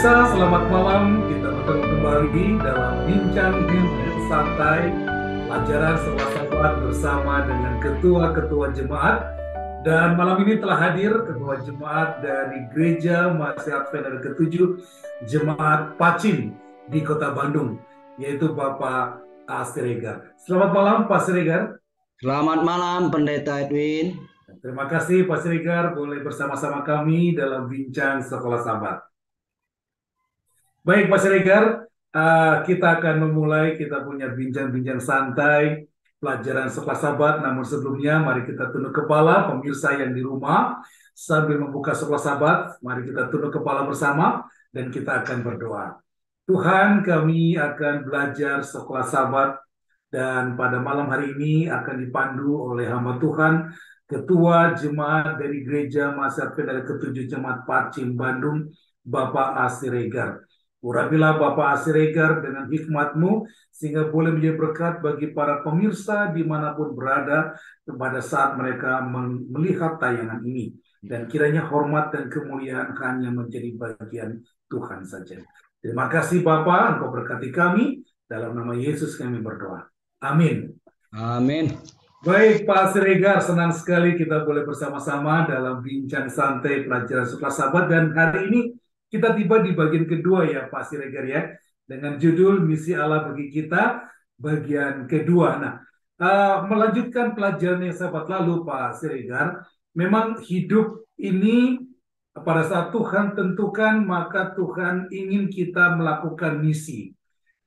Pemirsa, selamat malam. Kita bertemu kembali dalam bincang-bincang santai pelajaran sekelas Sabat bersama dengan ketua-ketua jemaat. Dan malam ini telah hadir ketua jemaat dari Gereja Masih Advent ke-7 Jemaat Pacim di Kota Bandung, yaitu Bapak A. Siregar. Selamat malam Pak Siregar. Selamat malam, Pendeta Edwin. Terima kasih Pak Siregar boleh bersama-sama kami dalam bincang sekolah Sabat. Baik Pak Siregar, kita akan memulai, kita punya bincang-bincang santai pelajaran sekelas Sabat. Namun sebelumnya mari kita tunduk kepala, pemirsa yang di rumah sambil membuka sekelas Sabat. Mari kita tunduk kepala bersama dan kita akan berdoa. Tuhan, kami akan belajar sekelas Sabat dan pada malam hari ini akan dipandu oleh hamba Tuhan, Ketua Jemaat dari Gereja Masih Advent ke-7 Jemaat Pacim Bandung, Bapak A. Siregar. Urapilah Bapak A. Siregar dengan hikmat-Mu sehingga boleh menjadi berkat bagi para pemirsa dimanapun berada pada saat mereka melihat tayangan ini. Dan kiranya hormat dan kemuliaan hanya menjadi bagian Tuhan saja. Terima kasih Bapak, Engkau berkati kami. Dalam nama Yesus kami berdoa. Amin. Amin. Baik Pak Siregar, senang sekali kita boleh bersama-sama dalam bincang santai pelajaran sekelas Sabat. Dan hari ini kita tiba di bagian kedua ya Pak Siregar ya, dengan judul Misi Allah bagi kita bagian kedua. Nah, melanjutkan pelajaran yang Sabat lalu Pak Siregar, memang hidup ini pada saat Tuhan tentukan maka Tuhan ingin kita melakukan misi.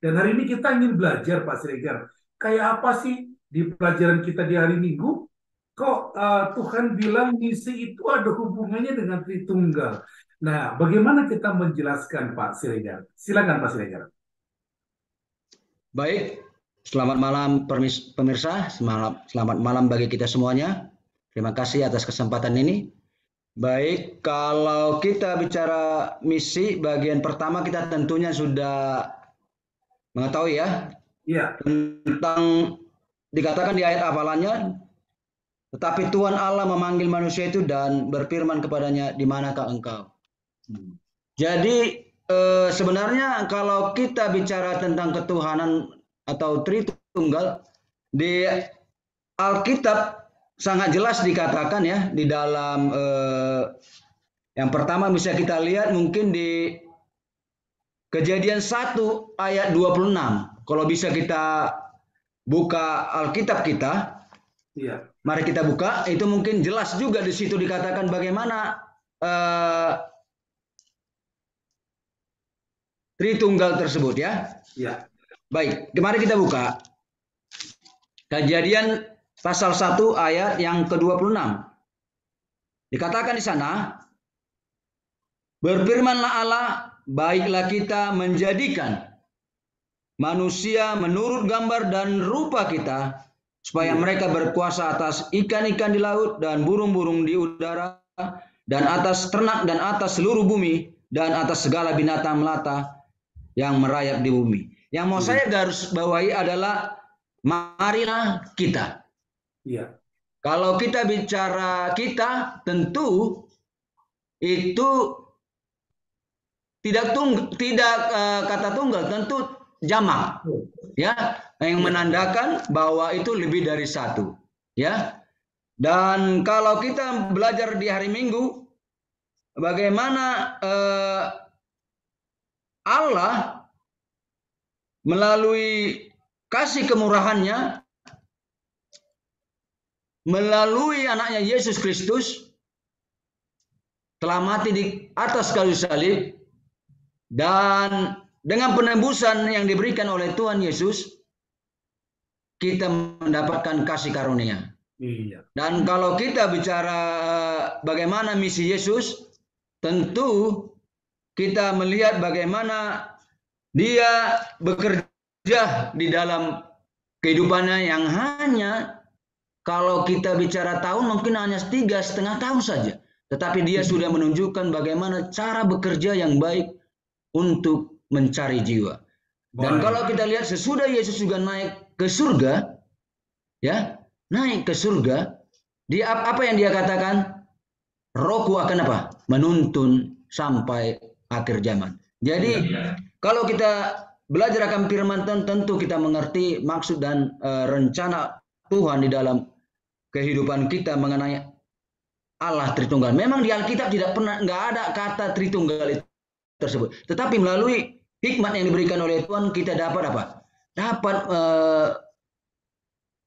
Dan hari ini kita ingin belajar Pak Siregar, kayak apa sih di pelajaran kita di hari Minggu, kok Tuhan bilang misi itu ada hubungannya dengan Tritunggal. Nah, bagaimana kita menjelaskan Pak Siregar? Silakan Pak Siregar. Baik, selamat malam pemirsa, selamat malam bagi kita semuanya. Terima kasih atas kesempatan ini. Baik, kalau kita bicara misi bagian pertama, kita tentunya sudah mengetahui ya Iya. tentang, dikatakan di ayat hafalannya, tetapi Tuhan Allah memanggil manusia itu dan berfirman kepadanya, di manakah engkau? Jadi sebenarnya kalau kita bicara tentang ketuhanan atau Tritunggal, di Alkitab sangat jelas dikatakan ya, di dalam yang pertama bisa kita lihat mungkin di Kejadian 1 ayat 26. Kalau bisa kita buka Alkitab kita, Iya. mari kita buka, itu mungkin jelas juga di situ dikatakan bagaimana Tritunggal tersebut ya. Iya. Baik, mari kita buka Kejadian pasal 1 ayat yang ke-26. Dikatakan di sana, berfirmanlah Allah, baiklah kita menjadikan manusia menurut gambar dan rupa kita, supaya mereka berkuasa atas ikan-ikan di laut dan burung-burung di udara, dan atas ternak dan atas seluruh bumi, dan atas segala binatang melata yang merayap di bumi. Yang mau saya garis bawahi adalah marilah kita. Iya. Kalau kita bicara kita, tentu itu tidak kata tunggal, tentu jamak, ya, yang menandakan bahwa itu lebih dari satu, ya. Dan kalau kita belajar di hari Minggu, bagaimana Allah melalui kasih kemurahannya, melalui anaknya Yesus Kristus, telah mati di atas kayu salib, dan dengan penebusan yang diberikan oleh Tuhan Yesus, kita mendapatkan kasih karunia. Iya. Dan kalau kita bicara bagaimana misi Yesus, tentu kita melihat bagaimana dia bekerja di dalam kehidupannya yang hanya, kalau kita bicara tahun mungkin hanya 3,5 tahun saja. Tetapi dia sudah menunjukkan bagaimana cara bekerja yang baik untuk mencari jiwa. Dan kalau kita lihat sesudah Yesus juga naik ke surga, ya, naik ke surga, dia apa yang dia katakan? Rohku akan apa? Menuntun sampai akhir zaman. Jadi kalau kita belajar akan firman Tuhan, tentu kita mengerti maksud dan rencana Tuhan di dalam kehidupan kita mengenai Allah Tritunggal. Memang di Alkitab nggak ada kata Tritunggal itu tersebut. Tetapi melalui hikmat yang diberikan oleh Tuhan kita dapat apa? Dapat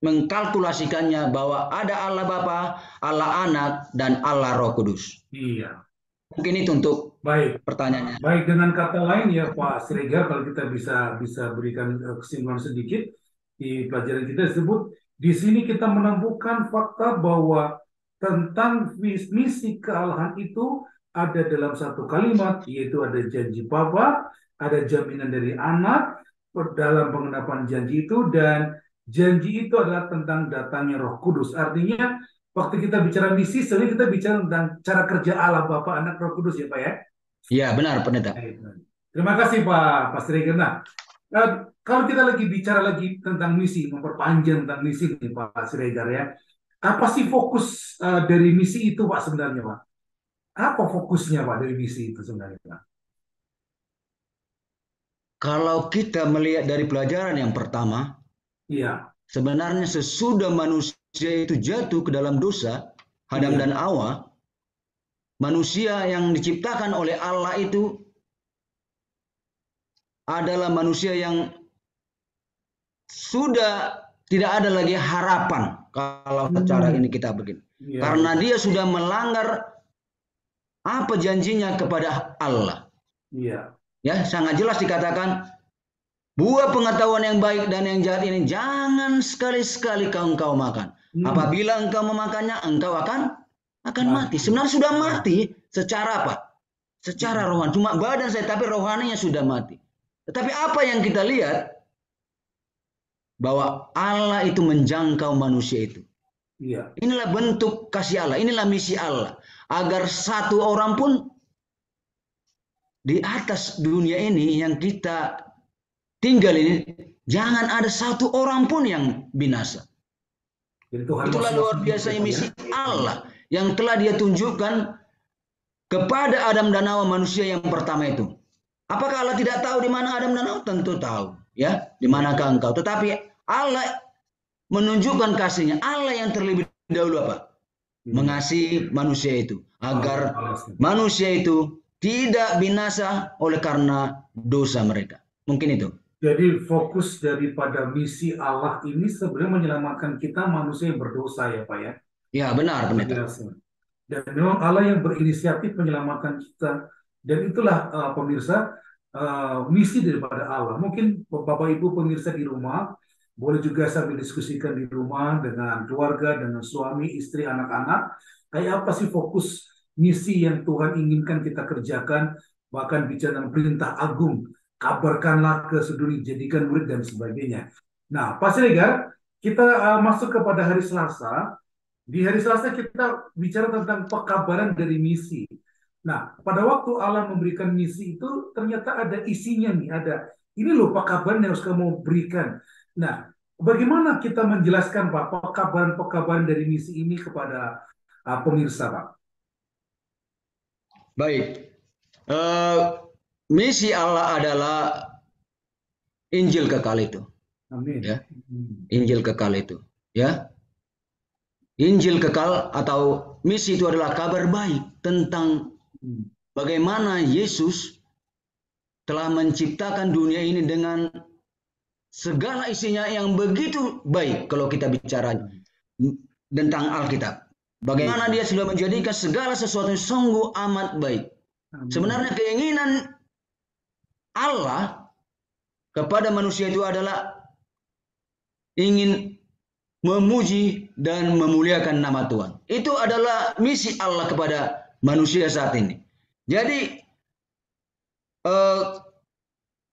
mengkalkulasikannya bahwa ada Allah Bapa, Allah Anak, dan Allah Roh Kudus. Iya. Mungkin itu untuk Baik. pertanyaannya. Baik, dengan kata lain ya Pak Siregar, kalau kita bisa berikan kesimpulan sedikit di pelajaran kita disebut, di sini kita menemukan fakta bahwa tentang misi kealahan itu ada dalam satu kalimat, yaitu ada janji Bapa, ada jaminan dari Anak dalam pengenapan janji itu, dan janji itu adalah tentang datangnya Roh Kudus. Artinya, waktu kita bicara misi, sebenarnya kita bicara tentang cara kerja Allah Bapa, Anak, Roh Kudus ya Pak ya. Iya benar pendeta. Terima kasih Pak Siregar. Nah, kalau kita lagi bicara lagi tentang misi, memperpanjang tentang misi nih Pak Siregar ya. Apa sih fokus dari misi itu Pak sebenarnya Pak? Apa fokusnya Pak dari misi itu sebenarnya Pak? Kalau kita melihat dari pelajaran yang pertama, Iya, sebenarnya sesudah manusia itu jatuh ke dalam dosa, Adam dan Hawa, manusia yang diciptakan oleh Allah itu adalah manusia yang sudah tidak ada lagi harapan kalau secara ini kita begini. Karena dia sudah melanggar apa janjinya kepada Allah. Iya. Ya, sangat jelas dikatakan buah pengetahuan yang baik dan yang jahat ini jangan sekali-sekali engkau makan. Apabila engkau memakannya, engkau akan mati. Sebenarnya sudah mati secara apa? Secara rohani. Cuma badan saya, tapi rohaninya sudah mati. Tetapi apa yang kita lihat? Bahwa Allah itu menjangkau manusia itu. Iya. Inilah bentuk kasih Allah. Inilah misi Allah. Agar satu orang pun di atas dunia ini yang kita tinggal ini, jangan ada satu orang pun yang binasa. Itulah luar biasanya misi Allah yang telah dia tunjukkan kepada Adam dan Hawa, manusia yang pertama itu. Apakah Allah tidak tahu di mana Adam dan Hawa? Tentu tahu, ya, di manakah engkau. Tetapi Allah menunjukkan kasihnya. Allah yang terlebih dahulu apa? Mengasihi manusia itu agar manusia itu tidak binasa oleh karena dosa mereka. Mungkin itu. Jadi fokus daripada misi Allah ini sebenarnya menyelamatkan kita manusia yang berdosa ya Pak ya. Ya benar pendeta. Dan memang Allah yang berinisiatif menyelamatkan kita. Dan itulah pemirsa misi daripada Allah. Mungkin Bapak Ibu pemirsa di rumah boleh juga sambil diskusikan di rumah dengan keluarga, dengan suami, istri, anak-anak. Kayak apa sih fokus misi yang Tuhan inginkan kita kerjakan, bahkan bicara perintah agung, kabarkanlah ke seluruh dunia, jadikan murid dan sebagainya. Nah, Pak Siregar, kita masuk kepada hari Selasa. Di hari Selasa kita bicara tentang pekabaran dari misi. Nah, pada waktu Allah memberikan misi itu ternyata ada isinya nih, ada ini loh pekabaran yang harus kamu berikan. Nah, bagaimana kita menjelaskan Pak pekabaran dari misi ini kepada pemirsa Pak? Baik, misi Allah adalah Injil kekal itu. Amin. Ya, Injil kekal itu. Ya, Injil kekal atau misi itu adalah kabar baik tentang bagaimana Yesus telah menciptakan dunia ini dengan segala isinya yang begitu baik. Kalau kita bicara tentang Alkitab, bagaimana dia sudah menjadikan segala sesuatu yang sungguh amat baik. Sebenarnya keinginan Allah kepada manusia itu adalah ingin memuji dan memuliakan nama Tuhan. Itu adalah misi Allah kepada manusia saat ini. Jadi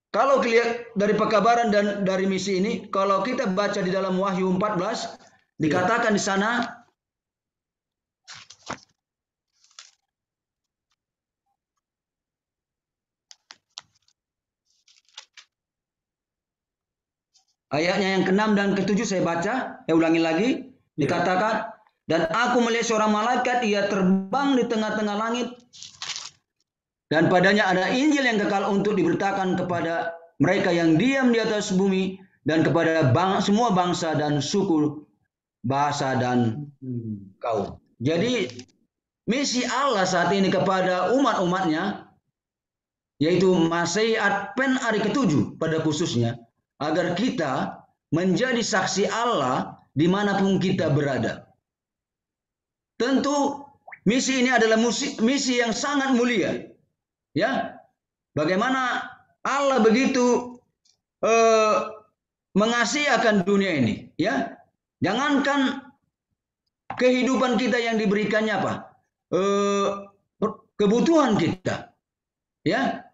kalau lihat dari pekabaran dan dari misi ini, kalau kita baca di dalam Wahyu 14, dikatakan di sana ayatnya yang ke-6 dan ke-7 saya baca, saya ulangi lagi, dikatakan, dan aku melihat seorang malaikat, ia terbang di tengah-tengah langit, dan padanya ada Injil yang kekal untuk diberitakan kepada mereka yang diam di atas bumi dan kepada semua bangsa dan suku, bahasa dan kaum. Jadi misi Allah saat ini kepada umat-umatnya, yaitu Masehi Advent hari ke-7 pada khususnya, agar kita menjadi saksi Allah dimanapun kita berada. Tentu misi ini adalah misi yang sangat mulia. Ya, bagaimana Allah begitu mengasihi akan dunia ini, ya. Jangankan kehidupan kita yang diberikannya apa? Kebutuhan kita. Ya.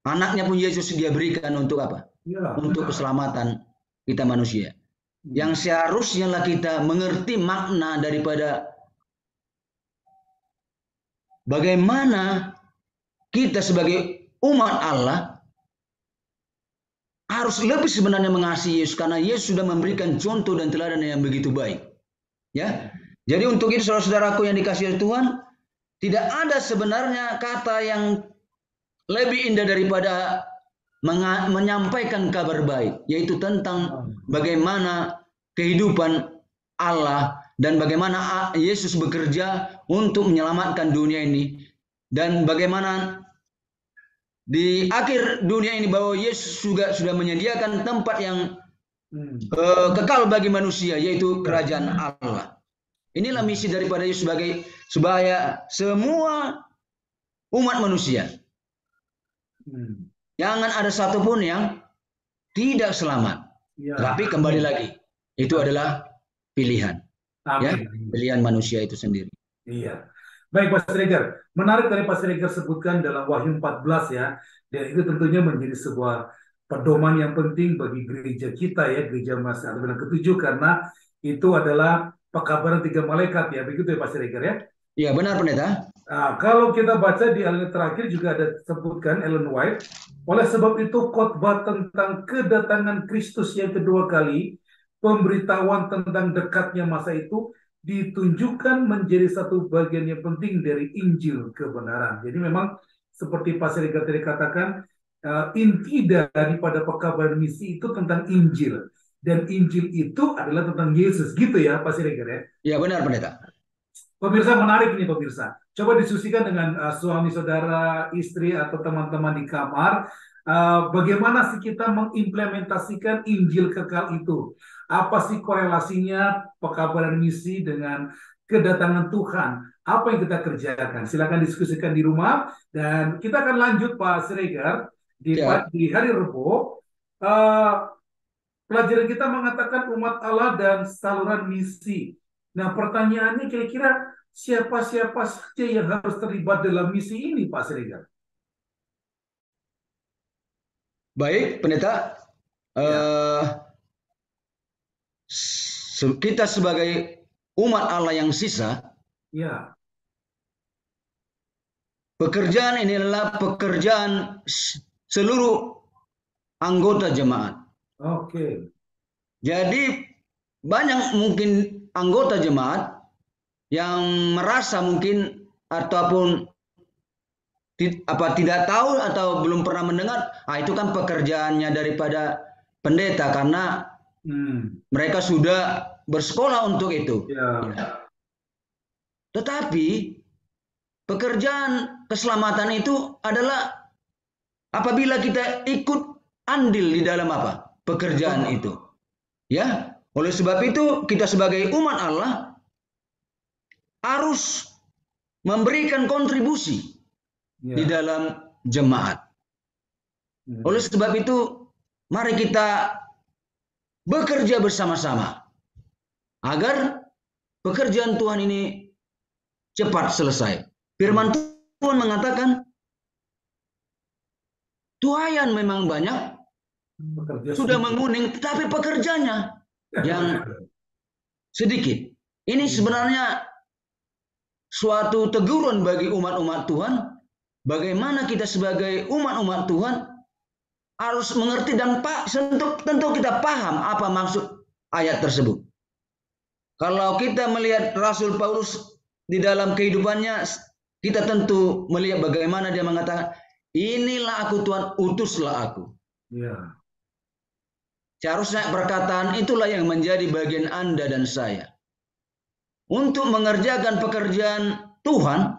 Anaknya pun Yesus dia berikan untuk apa? Ya, untuk keselamatan kita manusia. Yang seharusnya lah kita mengerti makna daripada bagaimana kita sebagai umat Allah harus lebih sebenarnya mengasihi Yesus, karena Yesus sudah memberikan contoh dan teladan yang begitu baik. Ya. Jadi untuk itu saudara-saudaraku yang dikasihi Tuhan, tidak ada sebenarnya kata yang lebih indah daripada menyampaikan kabar baik, yaitu tentang bagaimana kehidupan Allah dan bagaimana Yesus bekerja untuk menyelamatkan dunia ini, dan bagaimana di akhir dunia ini bahwa Yesus juga sudah menyediakan tempat yang kekal bagi manusia, yaitu kerajaan Allah. Inilah misi daripada Yesus supaya semua umat manusia, jangan ada satupun yang tidak selamat. Ya. Tapi kembali lagi, itu adalah pilihan. Ya, pilihan manusia itu sendiri. Iya. Baik, Pak Siregar. Menarik dari Pak Siregar sebutkan dalam Wahyu 14 ya. Dan itu tentunya menjadi sebuah pedoman yang penting bagi gereja kita ya, gereja Masehi Advent ke-7, karena itu adalah pekabaran 3 malaikat ya. Begitu ya Pak Siregar ya? Iya, benar Pendeta. Nah, kalau kita baca di alinea terakhir juga ada sebutkan Ellen White, oleh sebab itu khotbah tentang kedatangan Kristus yang kedua kali, pemberitahuan tentang dekatnya masa itu ditunjukkan menjadi satu bagian yang penting dari Injil kebenaran. Jadi memang seperti Pak Siregar tadi katakan, inti daripada pekabaran misi itu tentang Injil. Dan Injil itu adalah tentang Yesus, gitu ya Pak Siregar ya? Iya benar Pendeta. Pemirsa, menarik ini pemirsa. Coba diskusikan dengan suami saudara, istri, atau teman-teman di kamar. Bagaimana sih kita mengimplementasikan Injil kekal itu? Apa sih korelasinya pekabaran misi dengan kedatangan Tuhan? Apa yang kita kerjakan? Silakan diskusikan di rumah. Dan kita akan lanjut Pak Siregar di hari Rebo. Pelajaran kita mengatakan umat Allah dan saluran misi. Nah, pertanyaannya kira-kira siapa-siapa saja yang harus terlibat dalam misi ini, Pak Siregar? Baik, Pendeta. Kita sebagai umat Allah yang sisa, pekerjaan ini adalah pekerjaan seluruh anggota jemaat. Oke. Jadi banyak mungkin anggota jemaat yang merasa mungkin ataupun tidak tahu atau belum pernah mendengar, itu kan pekerjaannya daripada pendeta karena mereka sudah bersekolah untuk itu. Tetapi pekerjaan keselamatan itu adalah apabila kita ikut andil di dalam pekerjaan itu. Ya, oleh sebab itu kita sebagai umat Allah harus memberikan kontribusi di dalam jemaat. Oleh sebab itu, mari kita bekerja bersama-sama agar pekerjaan Tuhan ini cepat selesai. Firman Tuhan mengatakan, tuaian memang banyak, sudah menguning, tetapi pekerjanya yang sedikit. Ini sebenarnya suatu teguran bagi umat-umat Tuhan, bagaimana kita sebagai umat-umat Tuhan harus mengerti dan tentu kita paham apa maksud ayat tersebut. Kalau kita melihat Rasul Paulus di dalam kehidupannya kita tentu melihat bagaimana dia mengatakan, inilah aku Tuhan, utuslah aku. Ya. Seharusnya perkataan itulah yang menjadi bagian Anda dan saya. Untuk mengerjakan pekerjaan Tuhan,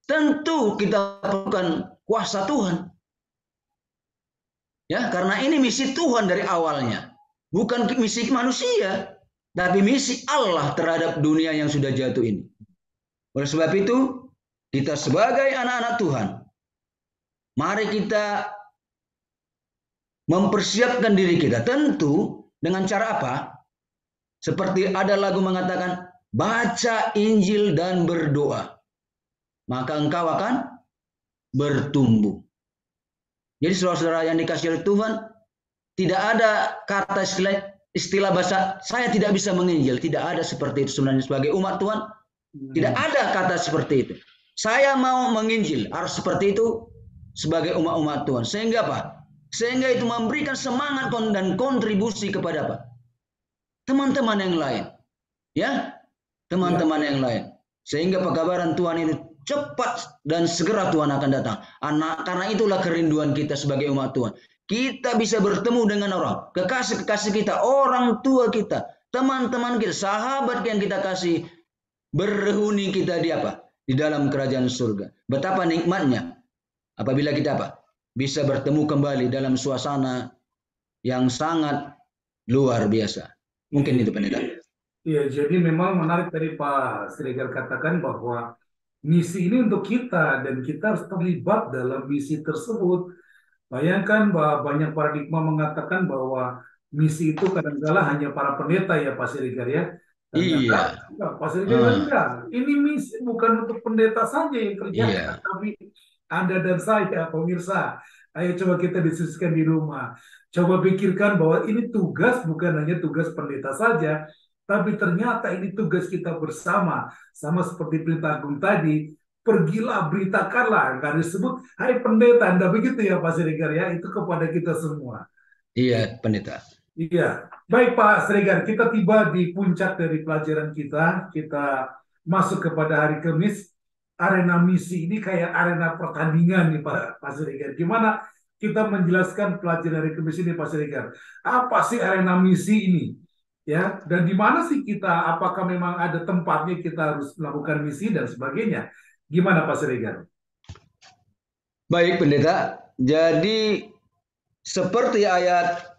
tentu kita perlukan kuasa Tuhan. Ya, karena ini misi Tuhan dari awalnya. Bukan misi manusia, tapi misi Allah terhadap dunia yang sudah jatuh ini. Oleh sebab itu, kita sebagai anak-anak Tuhan, mari kita mempersiapkan diri kita. Tentu dengan cara apa? Seperti ada lagu mengatakan, baca Injil dan berdoa. Maka engkau akan bertumbuh. Jadi saudara-saudara yang dikasihi oleh Tuhan, tidak ada kata istilah bahasa, saya tidak bisa menginjil. Tidak ada seperti itu sebenarnya sebagai umat Tuhan. Tidak ada kata seperti itu. Saya mau menginjil, harus seperti itu sebagai umat-umat Tuhan. Sehingga apa? Sehingga itu memberikan semangat dan kontribusi kepada apa? Teman-teman yang lain. Ya, teman-teman yang lain. Sehingga pekabaran Tuhan itu cepat dan segera Tuhan akan datang. Karena itulah kerinduan kita sebagai umat Tuhan. Kita bisa bertemu dengan orang, kekasih-kekasih kita, orang tua kita, teman-teman kita, sahabat yang kita kasih, berhuni kita di apa? Di dalam kerajaan surga. Betapa nikmatnya apabila kita apa? Bisa bertemu kembali dalam suasana yang sangat luar biasa. Mungkin itu pendeta. Iya, jadi memang menarik tadi Pak Siregar katakan bahwa misi ini untuk kita dan kita harus terlibat dalam misi tersebut. Bayangkan bahwa banyak paradigma mengatakan bahwa misi itu kadang-kala hanya para pendeta ya Pak Siregar ya. Iya. Enggak, Pak Siregar enggak. Ini misi bukan untuk pendeta saja yang kerjakan, Iya. tapi Anda dan saya, pemirsa. Ayo coba kita diskusikan di rumah. Coba pikirkan bahwa ini tugas bukan hanya tugas pendeta saja, tapi ternyata ini tugas kita bersama. Sama seperti perintah agung tadi, pergilah, beritakanlah. Karena disebut, hai pendeta, Anda begitu ya Pak Siregar ya, itu kepada kita semua. Iya, pendeta. Iya, baik Pak Siregar, kita tiba di puncak dari pelajaran kita. Kita masuk kepada hari Kamis. Arena misi ini kayak arena pertandingan nih Pak Siregar. Gimana kita menjelaskan pelajaran hari Kamis ini Pak Siregar? Apa sih arena misi ini? Ya, dan di mana sih kita? Apakah memang ada tempatnya kita harus melakukan misi dan sebagainya? Gimana Pak Siregar? Baik, pendeta. Jadi seperti ayat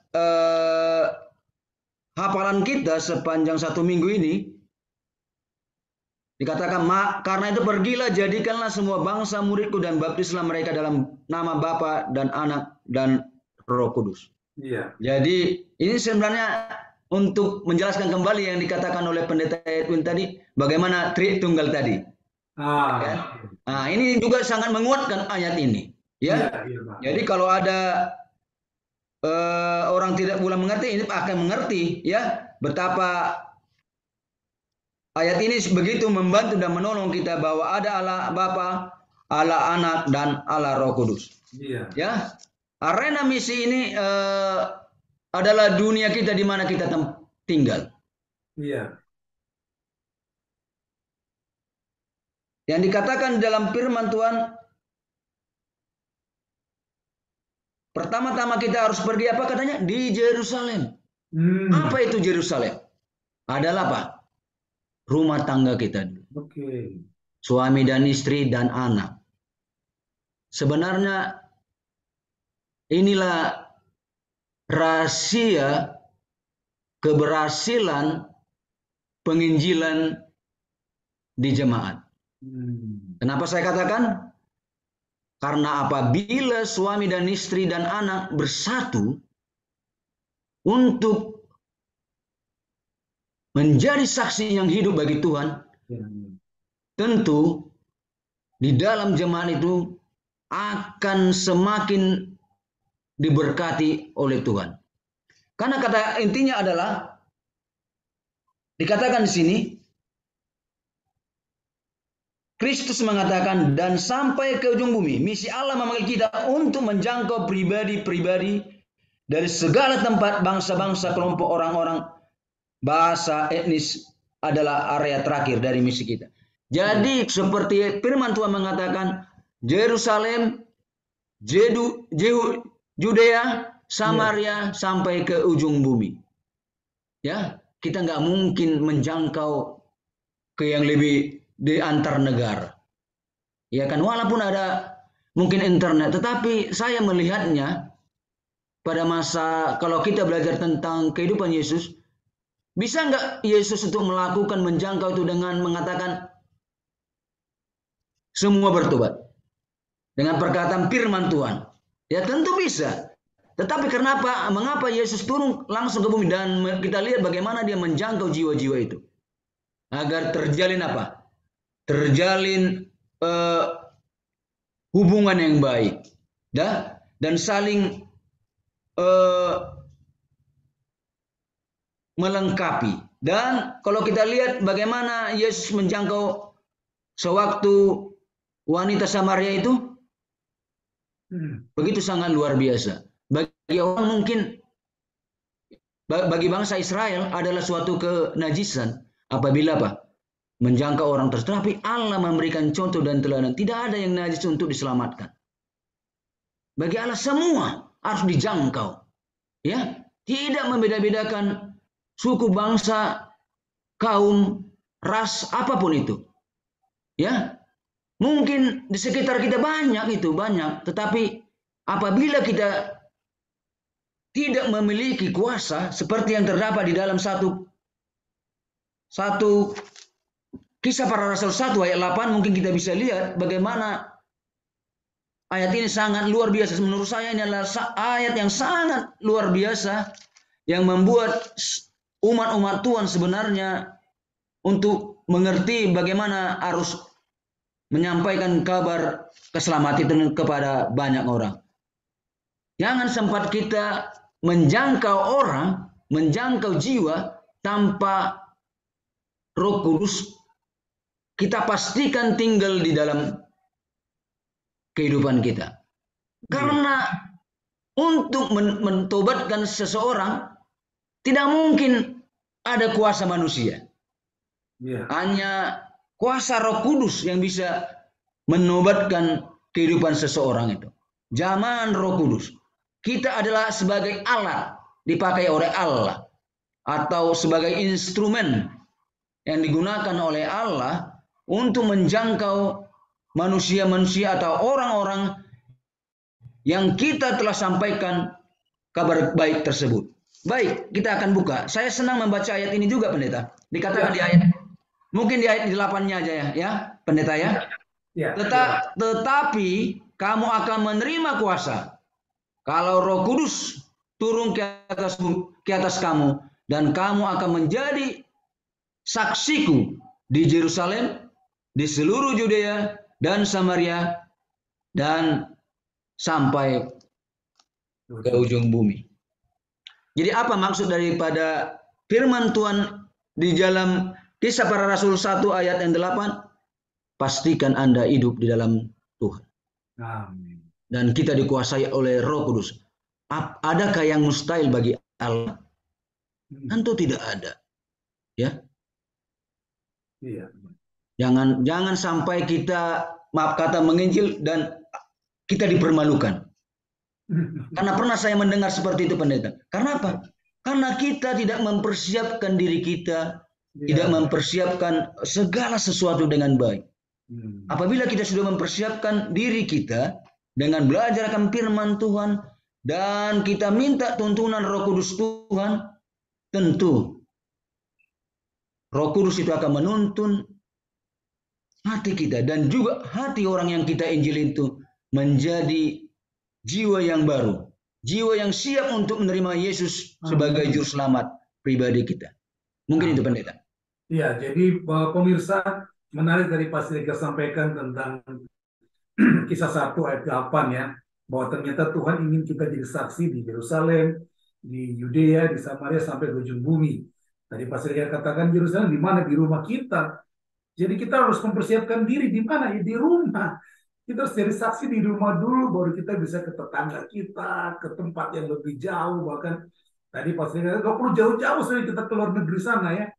hafalan kita sepanjang 1 minggu ini dikatakan, karena itu pergilah, jadikanlah semua bangsa muridku dan baptislah mereka dalam nama Bapa dan Anak dan Roh Kudus. Iya. Jadi ini sebenarnya untuk menjelaskan kembali yang dikatakan oleh pendeta Edwin tadi, bagaimana Tritunggal tadi. Ya. Nah, ini juga sangat menguatkan ayat ini. Ya. Iya, Jadi kalau ada orang tidak pula mengerti, ini akan mengerti ya betapa ayat ini begitu membantu dan menolong kita bahwa ada Allah Bapa, Allah Anak dan Allah Roh Kudus. Iya. Ya, arena misi ini adalah dunia kita di mana kita tinggal. Iya. Yang dikatakan dalam firman Tuhan, pertama-tama kita harus pergi apa katanya? Di Yerusalem. Apa itu Yerusalem? Adalah apa? Rumah tangga kita dulu. Suami dan istri dan anak. Sebenarnya inilah rahasia keberhasilan penginjilan di jemaat. Kenapa saya katakan? Karena apabila suami dan istri dan anak bersatu untuk menjadi saksi yang hidup bagi Tuhan, tentu di dalam jemaat itu akan semakin diberkati oleh Tuhan. Karena kata intinya adalah dikatakan di sini, Kristus mengatakan, dan sampai ke ujung bumi, misi Allah memanggil kita untuk menjangkau pribadi-pribadi dari segala tempat, bangsa-bangsa, kelompok orang-orang, bahasa, etnis adalah area terakhir dari misi kita. Jadi seperti firman Tuhan mengatakan, Yerusalem, Judea, Samaria sampai ke ujung bumi. Ya, kita nggak mungkin menjangkau ke yang lebih di antar negara. Ya kan, walaupun ada mungkin internet, tetapi saya melihatnya pada masa kalau kita belajar tentang kehidupan Yesus, bisa nggak Yesus untuk melakukan menjangkau itu dengan mengatakan semua bertobat dengan perkataan firman Tuhan? Ya tentu bisa. Tetapi mengapa Yesus turun langsung ke bumi dan kita lihat bagaimana dia menjangkau jiwa-jiwa itu agar terjalin apa? Terjalin hubungan yang baik, dan saling melengkapi. Dan kalau kita lihat bagaimana Yesus menjangkau sewaktu wanita Samaria itu, begitu sangat luar biasa. Bagi orang mungkin, bagi bangsa Israel adalah suatu kenajisan apabila menjangkau orang tersebut. Tapi Allah memberikan contoh dan teladan. Tidak ada yang najis untuk diselamatkan. Bagi Allah semua harus dijangkau. Ya, tidak membeda-bedakan suku, bangsa, kaum, ras, apapun itu. Ya, mungkin di sekitar kita banyak, tetapi apabila kita tidak memiliki kuasa seperti yang terdapat di dalam satu Kisah Para Rasul 1 ayat 8, mungkin kita bisa lihat bagaimana ayat ini sangat luar biasa. Menurut saya ini adalah ayat yang sangat luar biasa yang membuat umat-umat Tuhan sebenarnya untuk mengerti bagaimana harus menyampaikan kabar keselamatan kepada banyak orang. Jangan sempat kita menjangkau orang, menjangkau jiwa tanpa Roh Kudus kita pastikan tinggal di dalam kehidupan kita. Karena untuk mentobatkan seseorang tidak mungkin ada kuasa manusia. Hanya kuasa Roh Kudus yang bisa menobatkan kehidupan seseorang itu. Zaman Roh Kudus. Kita adalah sebagai alat dipakai oleh Allah atau sebagai instrumen yang digunakan oleh Allah untuk menjangkau manusia-manusia atau orang-orang yang kita telah sampaikan kabar baik tersebut. Baik, kita akan buka. Saya senang membaca ayat ini juga, Pendeta. Dikatakan di ayat, mungkin di ayat 8-nya aja ya, Pendeta ya. Tetapi kamu akan menerima kuasa kalau Roh Kudus turun ke atas kamu, dan kamu akan menjadi saksiku di Yerusalem, di seluruh Yudea dan Samaria, dan sampai ke ujung bumi. Jadi apa maksud daripada firman Tuhan di dalam Kisah Para Rasul 1 ayat yang 8? Pastikan Anda hidup di dalam Tuhan. Amin. Dan kita dikuasai oleh Roh Kudus. Adakah yang mustahil bagi Allah? Tentu tidak ada. Ya. Iya. Jangan sampai kita, maaf kata, menginjil dan kita dipermalukan. Karena pernah saya mendengar seperti itu, Pendeta. Karena apa? Karena kita tidak mempersiapkan diri kita, tidak mempersiapkan segala sesuatu dengan baik. Apabila kita sudah mempersiapkan diri kita dengan belajar akan firman Tuhan dan kita minta tuntunan Roh Kudus Tuhan, tentu Roh Kudus itu akan menuntun hati kita dan juga hati orang yang kita injil itu menjadi jiwa yang baru, jiwa yang siap untuk menerima Yesus sebagai juru selamat pribadi kita. Mungkin itu, Pendeta. Iya, jadi pemirsa, menarik dari Pak Siregar sampaikan tentang Kisah 1 ayat 8 ya, bahwa ternyata Tuhan ingin kita jadi saksi di Yerusalem, di Yudea, di Samaria sampai ke ujung bumi. Tadi Pak Siregar katakan Yerusalem di mana? Di rumah kita. Jadi kita harus mempersiapkan diri di mana? Ya, di rumah. Kita harus jadi saksi di rumah dulu, baru kita bisa ke tetangga kita, ke tempat yang lebih jauh. Bahkan tadi Pak Siregar nggak perlu jauh-jauh sampai kita keluar negeri sana ya.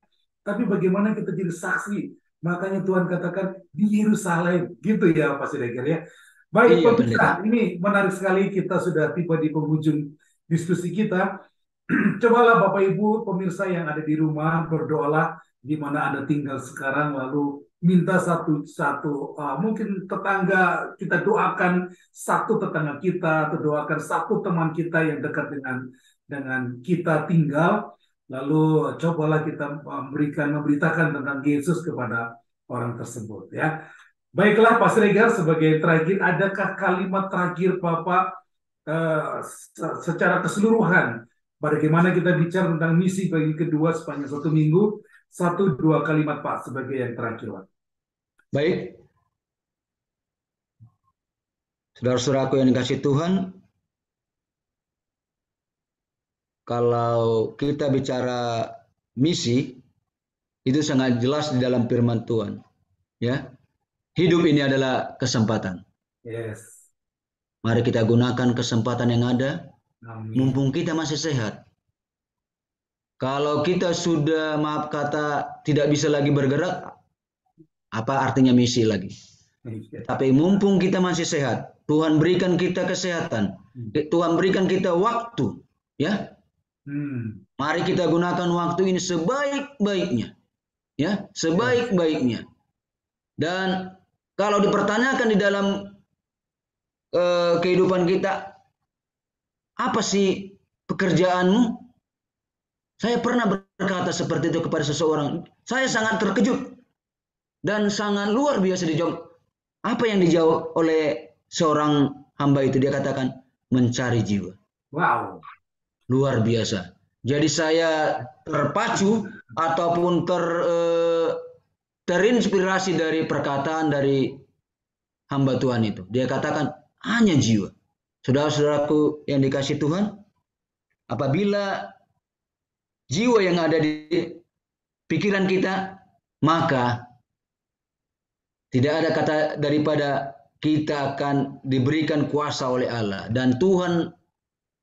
Tapi bagaimana kita jadi saksi Makanya Tuhan katakan di Yerusalem, gitu ya Pak Siregar ya. Baik Iya, pendeta. pemirsa, ini menarik sekali, kita sudah tiba di penghujung diskusi kita. Cobalah Bapak Ibu pemirsa yang ada di rumah, berdoalah di mana Anda tinggal sekarang, lalu minta satu-satu, mungkin tetangga kita doakan, satu tetangga kita, atau doakan satu teman kita yang dekat dengan kita tinggal, lalu cobalah kita memberitakan tentang Yesus kepada orang tersebut ya. Baiklah Pak Sregar, sebagai terakhir, adakah kalimat terakhir Bapak secara keseluruhan bagaimana kita bicara tentang misi bagi kedua sepanjang satu minggu, satu dua kalimat Pak sebagai yang terakhir Pak. Baik, saudara-saudaraku yang dikasih Tuhan, kalau kita bicara misi, itu sangat jelas di dalam firman Tuhan. Ya, hidup ini adalah kesempatan. Yes. Mari kita gunakan kesempatan yang ada, Amin. mumpung kita masih sehat. Kalau kita sudah, maaf kata, tidak bisa lagi bergerak, apa artinya misi lagi? Tapi mumpung kita masih sehat, Tuhan berikan kita kesehatan, Tuhan berikan kita waktu, ya. Mari kita gunakan waktu ini sebaik-baiknya, ya, sebaik-baiknya. Dan kalau dipertanyakan di dalam kehidupan kita, apa sih pekerjaanmu? Saya pernah berkata seperti itu kepada seseorang. Saya sangat terkejut dan sangat luar biasa dijawab. Apa yang dijawab oleh seorang hamba itu? Dia katakan, mencari jiwa. Wow. Luar biasa. Jadi saya terpacu ataupun terinspirasi dari perkataan dari hamba Tuhan itu. Dia katakan, hanya jiwa. Saudara-saudaraku yang dikasih Tuhan, apabila jiwa yang ada di pikiran kita, maka tidak ada kata daripada kita akan diberikan kuasa oleh Allah. Dan Tuhan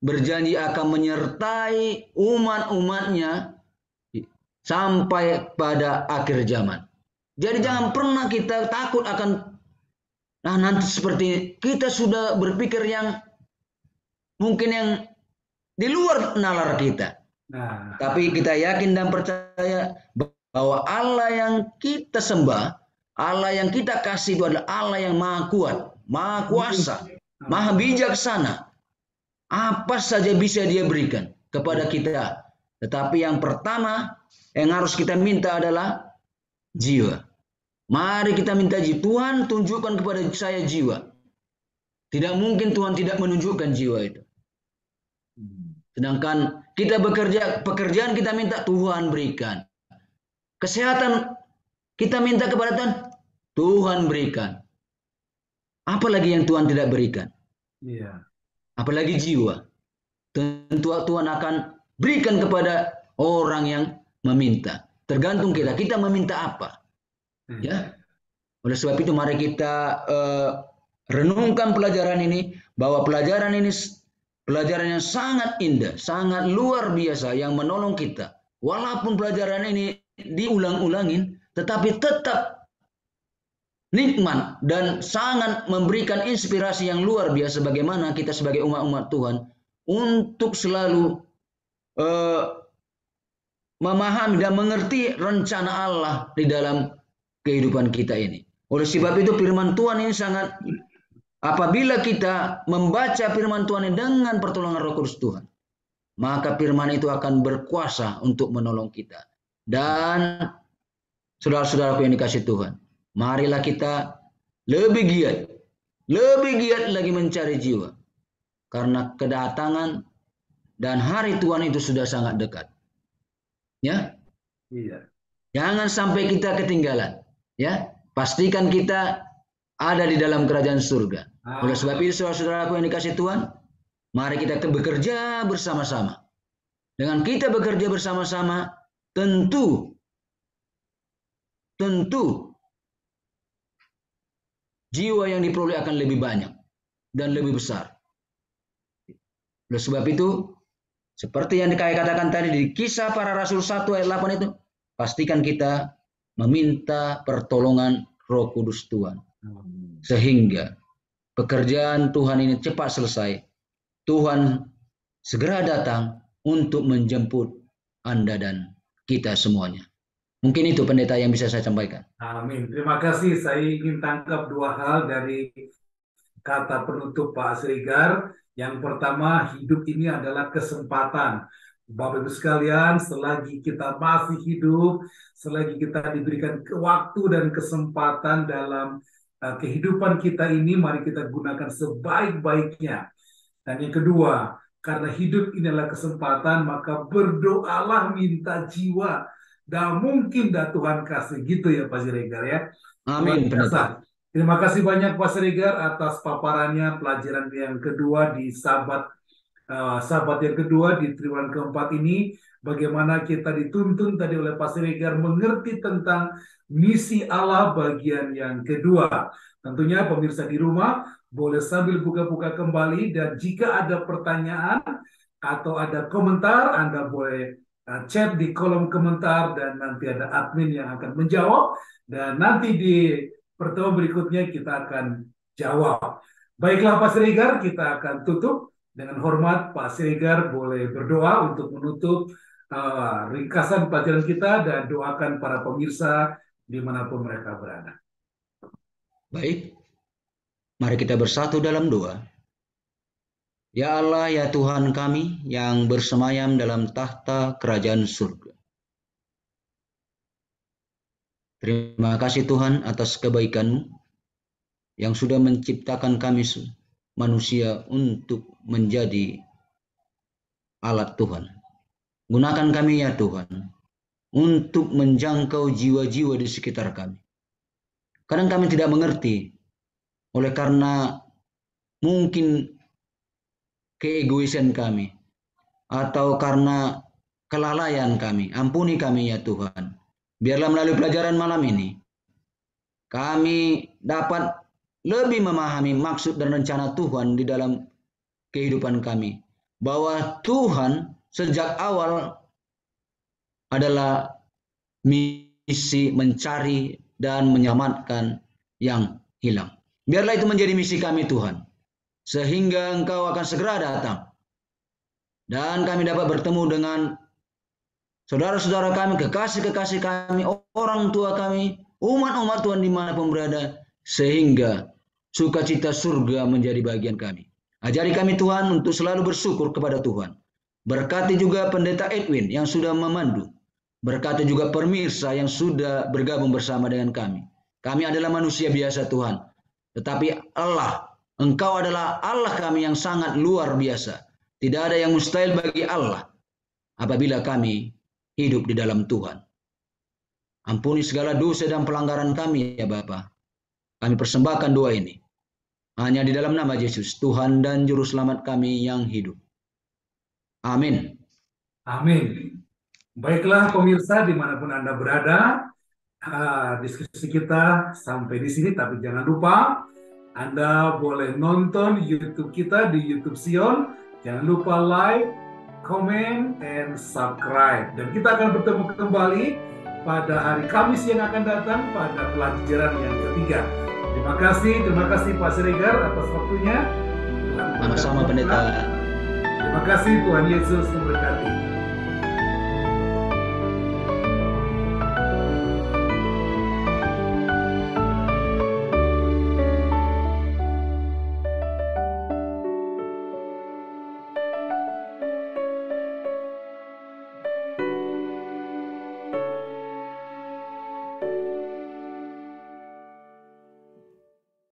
berjanji akan menyertai umat-umatnya sampai pada akhir zaman. Jadi jangan pernah kita takut akan, nanti seperti ini. Kita sudah berpikir yang mungkin yang di luar nalar kita. Tapi kita yakin dan percaya bahwa Allah yang kita sembah, Allah yang kita kasih itu adalah Allah yang maha kuat, maha kuasa, maha bijaksana. Apa saja bisa Dia berikan kepada kita. Tetapi yang pertama yang harus kita minta adalah jiwa. Mari kita minta jiwa. Tuhan, tunjukkan kepada saya jiwa. Tidak mungkin Tuhan tidak menunjukkan jiwa itu. Sedangkan kita bekerja, pekerjaan kita minta, Tuhan berikan. Kesehatan kita minta kepada Tuhan, Tuhan berikan. Apalagi yang Tuhan tidak berikan? Apalagi jiwa. Tentu Tuhan akan berikan kepada orang yang meminta. Tergantung kita meminta apa. Ya. Oleh sebab itu mari kita renungkan pelajaran ini, bahwa pelajaran ini pelajaran yang sangat indah, sangat luar biasa yang menolong kita. Walaupun pelajaran ini diulang-ulangin, tetapi tetap nikmat dan sangat memberikan inspirasi yang luar biasa bagaimana kita sebagai umat-umat Tuhan untuk selalu memahami dan mengerti rencana Allah di dalam kehidupan kita ini. Oleh sebab itu firman Tuhan ini sangat, apabila kita membaca firman Tuhan ini dengan pertolongan Roh Kudus Tuhan, maka firman itu akan berkuasa untuk menolong kita. Dan saudara-saudaraku yang dikasih Tuhan, marilah kita lebih giat lagi mencari jiwa. Karena kedatangan dan hari Tuhan itu sudah sangat dekat. Ya? Iya. Jangan sampai kita ketinggalan. Ya, pastikan kita ada di dalam kerajaan surga. Oleh sebab itu saudara-saudaraku yang dikasih Tuhan, mari kita bekerja bersama-sama. Dengan kita bekerja bersama-sama, tentu jiwa yang diperoleh akan lebih banyak dan lebih besar. Oleh sebab itu, seperti yang dikatakan tadi di Kisah Para Rasul 1 ayat 8 itu, pastikan kita meminta pertolongan Roh Kudus Tuhan. Amin. Sehingga pekerjaan Tuhan ini cepat selesai. Tuhan segera datang untuk menjemput Anda dan kita semuanya. Mungkin itu pendeta yang bisa saya sampaikan. Amin. Terima kasih. Saya ingin tangkap dua hal dari kata penutup Pak Siregar. Yang pertama, hidup ini adalah kesempatan. Bapak Ibu sekalian, selagi kita masih hidup, selagi kita diberikan waktu dan kesempatan dalam kehidupan kita ini, mari kita gunakan sebaik-baiknya. Dan yang kedua, karena hidup ini adalah kesempatan, maka berdoalah minta jiwa. Dan mungkin dah Tuhan kasih, gitu ya Pak Siregar ya. Amin, pendeta. Terima kasih banyak Pak Siregar atas paparannya pelajaran yang kedua di Sabat yang kedua di triwulan keempat ini. Bagaimana kita dituntun tadi oleh Pak Siregar mengerti tentang misi Allah bagian yang kedua. Tentunya pemirsa di rumah boleh sambil buka-buka kembali, dan jika ada pertanyaan atau ada komentar, Anda boleh chat di kolom komentar dan nanti ada admin yang akan menjawab, dan nanti di pertemuan berikutnya kita akan jawab. Baiklah Pak Siregar, kita akan tutup. Dengan hormat Pak Siregar boleh berdoa untuk menutup ringkasan pelajaran kita, dan doakan para pemirsa dimanapun mereka berada. Baik, mari kita bersatu dalam doa. Ya Allah, ya Tuhan kami yang bersemayam dalam tahta kerajaan surga. Terima kasih Tuhan atas kebaikan-Mu yang sudah menciptakan kami manusia untuk menjadi alat Tuhan. Gunakan kami ya Tuhan untuk menjangkau jiwa-jiwa di sekitar kami. Kadang kami tidak mengerti oleh karena mungkin keegoisan kami atau karena kelalaian kami. Ampuni kami ya Tuhan. Biarlah melalui pelajaran malam ini kami dapat lebih memahami maksud dan rencana Tuhan di dalam kehidupan kami. Bahwa Tuhan sejak awal adalah misi mencari dan menyelamatkan yang hilang. Biarlah itu menjadi misi kami Tuhan. Sehingga Engkau akan segera datang. Dan kami dapat bertemu dengan saudara-saudara kami, kekasih-kekasih kami, orang tua kami, umat-umat Tuhan dimanapun berada. Sehingga sukacita surga menjadi bagian kami. Ajari kami Tuhan untuk selalu bersyukur kepada Tuhan. Berkati juga pendeta Edwin yang sudah memandu. Berkati juga pemirsa yang sudah bergabung bersama dengan kami. Kami adalah manusia biasa Tuhan. Tetapi Allah, Engkau adalah Allah kami yang sangat luar biasa. Tidak ada yang mustahil bagi Allah apabila kami hidup di dalam Tuhan. Ampuni segala dosa dan pelanggaran kami ya Bapa. Kami persembahkan doa ini hanya di dalam nama Yesus, Tuhan dan Juru Selamat kami yang hidup. Amin. Amin. Baiklah pemirsa dimanapun Anda berada, diskusi kita sampai di sini. Tapi jangan lupa Anda boleh nonton YouTube kita di YouTube Sion. Jangan lupa like, comment, and subscribe. Dan kita akan bertemu kembali pada hari Kamis yang akan datang pada pelajaran yang ketiga. Terima kasih Pak Siregar atas waktunya. Sama-sama pendeta. Terima kasih, Tuhan Yesus memberkati.